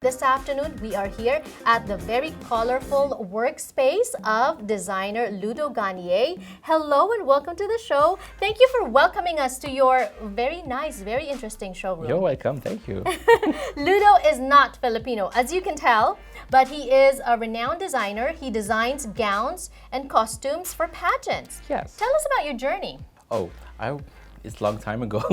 This afternoon, we are here at the very colorful workspace of designer Ludo Garnier. Hello and welcome to the show. Thank you for welcoming us to your very nice, very interesting showroom. You're welcome, thank you. Ludo is not Filipino, as you can tell, but he is a renowned designer. He designs gowns and costumes for pageants. Yes. Tell us about your journey. Oh, it's a long time ago.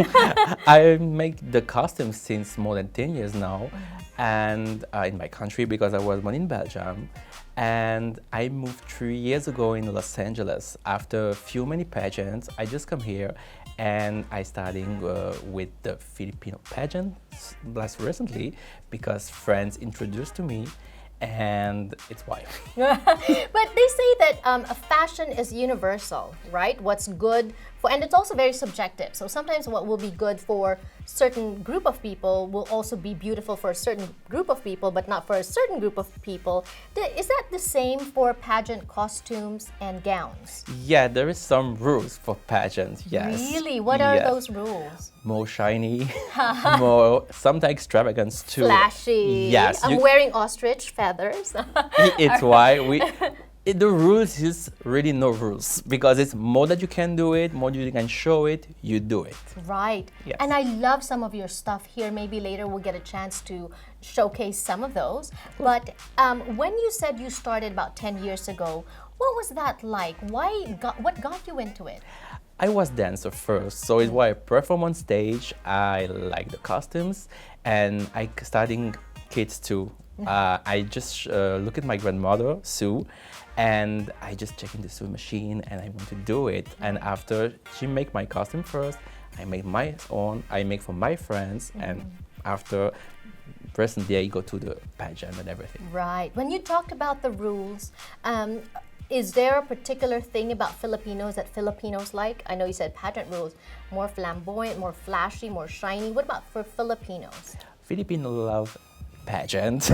I make the costumes since more than 10 years now, and in my country because I was born in Belgium. And I moved 3 years ago in Los Angeles. After a few many pageants, I just come here and I studying with the Filipino pageant last recently because friends introduced to me, and it's why. But they say that fashion is universal, right? What's good for, and it's also very subjective. So sometimes what will be good for certain group of people will also be beautiful for a certain group of people, but not for a certain group of people. Is that the same for pageant costumes and gowns? Yeah, there is some rules for pageants, yes. Really? What are those rules? More shiny, more sometimes extravagance too. Flashy. Yes. I'm wearing ostrich feathers. It's why the rules is really no rules because it's more that you can do it, more you can show it, you do it. Right. Yes. And I love some of your stuff here. Maybe later we'll get a chance to showcase some of those. But when you said you started about 10 years ago, what was that like? What got you into it? I was dancer first, so it's why I perform on stage. I like the costumes, and I studying kids too. I just look at my grandmother, Sue, and I just check in the sewing machine and I want to do it. And after she make my costume first, I make my own, I make for my friends, and after presently I go to the pageant and everything. Right. When you talked about the rules, is there a particular thing about Filipinos that Filipinos like? I know you said pageant rules, more flamboyant, more flashy, more shiny. What about for Filipinos? Filipinos love pageant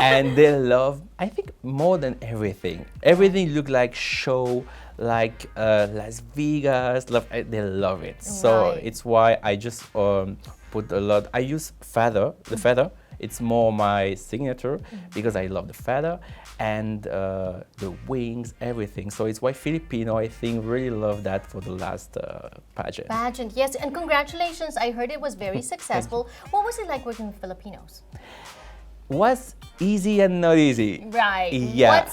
and they love, I think, more than everything. Everything look like show, like Las Vegas. They love it. So Right. it's why I just put a lot. I use the feather. It's more my signature because I love the feather and the wings, everything. So it's why Filipino, I think, really love that for the last pageant. Pageant, yes. And congratulations. I heard it was very successful. What was it like working with Filipinos? Was easy and not easy. Right. Yeah.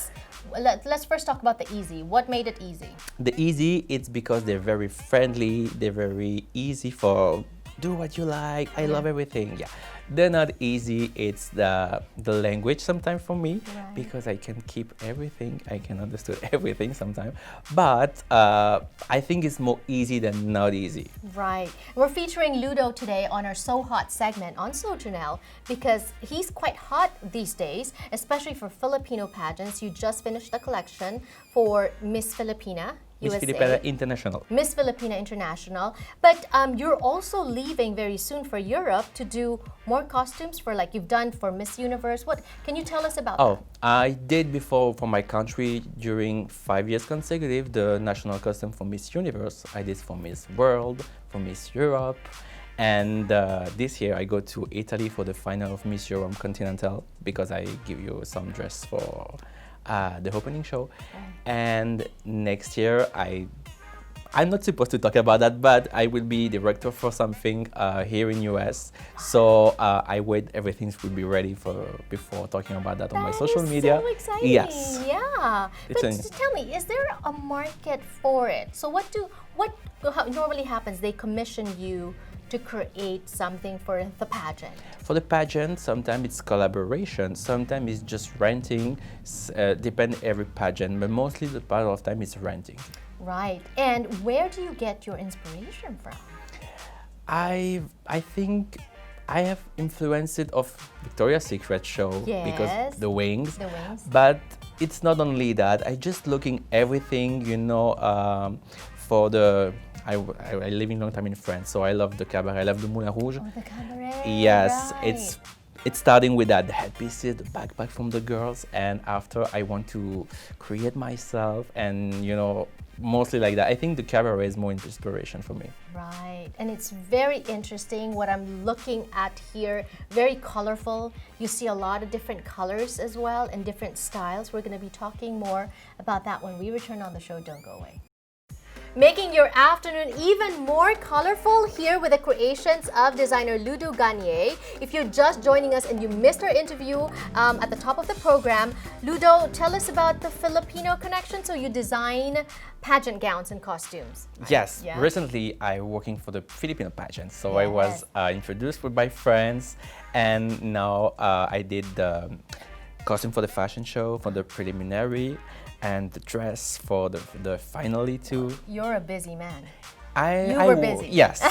Let's first talk about the easy. What made it easy? The easy, it's because they're very friendly, they're very easy for do what you like, I love everything. Yeah, they're not easy, it's the language sometimes for me, because I can keep everything, I can understand everything sometimes, but I think it's more easy than not easy. Right. We're featuring Ludo today on our So Hot segment on So Jannelle because he's quite hot these days, especially for Filipino pageants. You just finished the collection for Miss Filipina, Miss USA. Filipina International. Miss Filipina International. But you're also leaving very soon for Europe to do more costumes for, like you've done for Miss Universe. What can you tell us about that? I did before for my country during 5 years consecutive the national costume for Miss Universe. I did for Miss World, for Miss Europe, and this year I go to Italy for the final of Miss Europe Continental because I give you some dress for the opening show. And next year I'm not supposed to talk about that, but I will be director for something here in US. So I wait everything will be ready before talking about that on my social media. So exciting. Yes. Yeah. But tell me, is there a market for it? So what normally happens? They commission you to create something for the pageant. For the pageant, sometimes it's collaboration, sometimes it's just renting, depend every pageant, but mostly the part of time is renting. Right. And where do you get your inspiration from? I think I have influenced it of Victoria's Secret show because the wings. But it's not only that. I just looking everything, for the. I live in long time in France, so I love the cabaret. I love the Moulin Rouge. Oh, the cabaret. Yes, right. it's starting with that, the headpieces, the backpack from the girls, and after I want to create myself, and you know, mostly like that. I think the cabaret is more inspiration for me. Right, and it's very interesting what I'm looking at here. Very colorful. You see a lot of different colors as well and different styles. We're going to be talking more about that when we return on the show. Don't go away. Making your afternoon even more colorful here with the creations of designer Ludo Garnier. If you're just joining us and you missed our interview at the top of the program, Ludo, tell us about the Filipino connection. So you design pageant gowns and costumes. Yes, Yeah. recently I'm working for the Filipino pageant. So I Yes. was introduced with my friends, and now I did the costume for the fashion show, for the preliminary, and the dress for the finale too. You're a busy man. I were busy. Yes,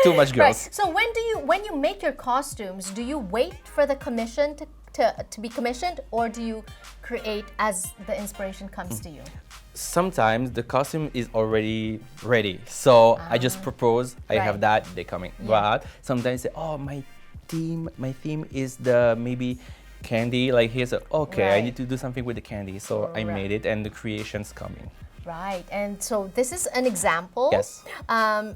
too much girls. Right. So when you make your costumes, do you wait for the commission to be commissioned, or do you create as the inspiration comes to you? Sometimes the costume is already ready, so I just propose. I have Right. that, they coming. But sometimes say, oh, my theme is the maybe candy. Like here's a okay, I Right. need to do something with the candy, so I Right. made it, and the creation's coming. Right. And so this is an example. Yes.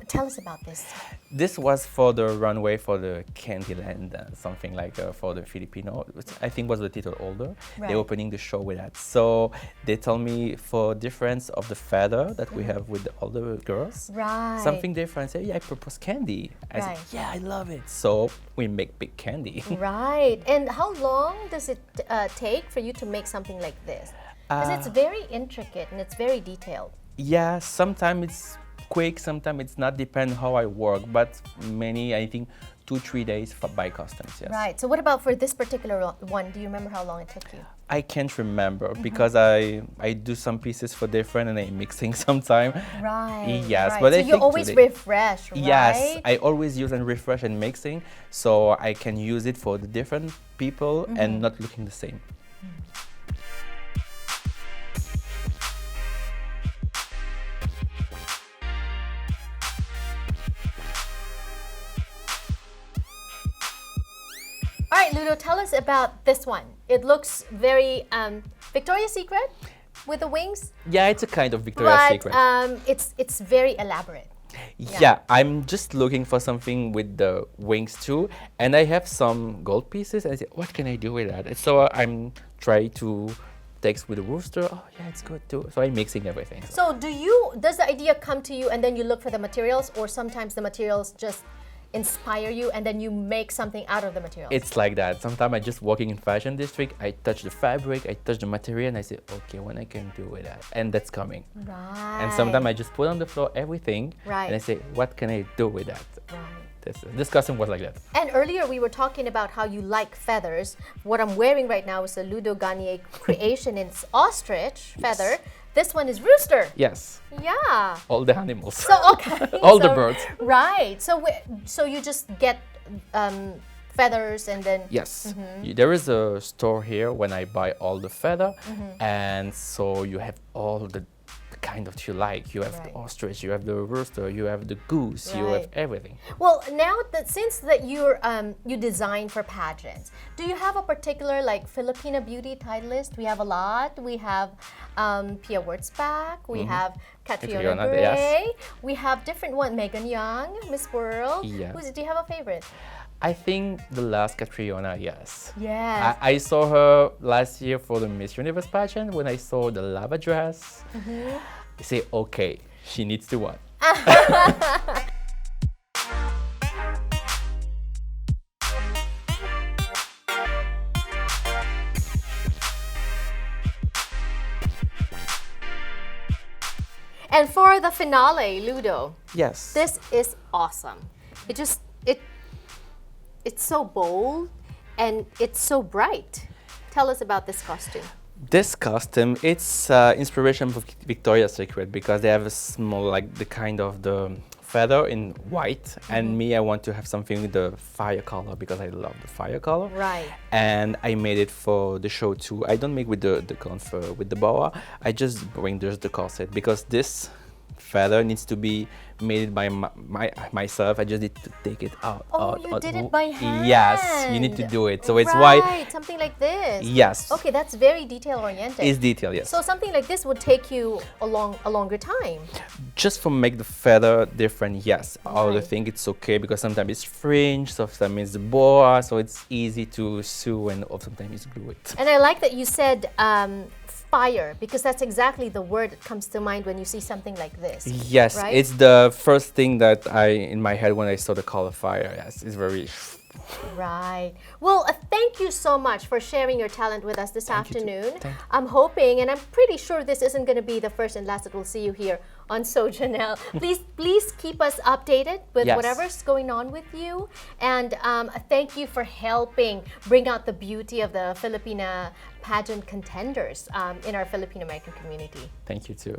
Tell us about this. This was for the runway for the Candyland, something like for the Filipino. I think was the title older. Right. They're opening the show with that. So they told me for difference of the feather that we have with all the girls, Right. something different. Say, yeah, I propose candy. I Right. said, yeah, I love it. So we make big candy. Right. And how long does it take for you to make something like this? Because it's very intricate and it's very detailed. Yeah, sometimes it's quick, sometimes it's not, depend how I work, but many, I think 2-3 days for by customs, yes. Right. So what about for this particular one? Do you remember how long it took you? I can't remember because I do some pieces for different and I'm mixing sometime. Right. Yes, right. but so I you think always today- refresh, right? Yes, I always use and refresh and mixing, so I can use it for the different people and not looking the same. All right, Ludo, tell us about this one. It looks very Victoria's Secret with the wings, Yeah, it's a kind of Victoria's but Secret. it's very elaborate. Yeah, I'm just looking for something with the wings too, and I have some gold pieces. And I say, what can I do with that? And so I'm trying to text with the rooster. Oh yeah, it's good too. So I'm mixing everything. So does the idea come to you and then you look for the materials, or sometimes the materials just inspire you and then you make something out of the materials? It's like that. Sometimes I just walking in fashion district, I touch the fabric, I touch the material, and I say, okay, what I can do with that? And that's coming. Right. And sometimes I just put on the floor everything, Right. and I say, what can I do with that? Right. This custom was like that. And earlier we were talking about how you like feathers. What I'm wearing right now is a Ludo Garnier creation. It's ostrich feather. This one is rooster. Yes, Yeah. all the animals. So okay. All the birds. Right. So you just get feathers and then. Yes, there is a store here when I buy all the feather, and so you have all the kind of you like. You have the Right. ostrich, you have the rooster, you have the goose, you have Right. everything. Well, now that since that you design for pageants, do you have a particular like Filipina beauty titleist? We have a lot. We have Pia Wurtzbach. We have Catriona Catriona, Gray. yes. We have different ones. Megan Young, Miss World. Yeah. Do you have a favorite? I think the last Catriona, yes. Yes. I saw her last year for the Miss Universe pageant. When I saw the lava dress, I say, okay, she needs to win. And for the finale, Ludo, Yes. this is awesome. It's so bold and it's so bright. Tell us about this costume. This costume, it's inspiration for Victoria's Secret because they have a small, like the kind of the feather in white, and me, I want to have something with the fire color because I love the fire color. Right. And I made it for the show too. I don't make with the confer with the boa. I just bring just the corset because this feather needs to be made it by myself. I just need to take it out. Oh, you did it by hand. Yes, you need to do it. So it's why. Right, something like this. Yes. Okay, that's very detail oriented. It's detail, yes. So something like this would take you a longer time. Just for make the feather different, yes. All the Right. thing it's okay because sometimes it's fringe, sometimes it's boa, so it's easy to sew and sometimes it's glue it. And I like that you said fire, because that's exactly the word that comes to mind when you see something like this. Yes, right? it's the first thing that in my head when I saw the color fire. Yes, it's very. Right. Well, thank you so much for sharing your talent with us this Thank you too. afternoon. Thank you. I'm hoping, and I'm pretty sure this isn't going to be the first and last that we'll see you here on So Jannelle. Please keep us updated with Yes. whatever's going on with you. And thank you for helping bring out the beauty of the Filipina pageant contenders in our Filipino-American community. Thank you too.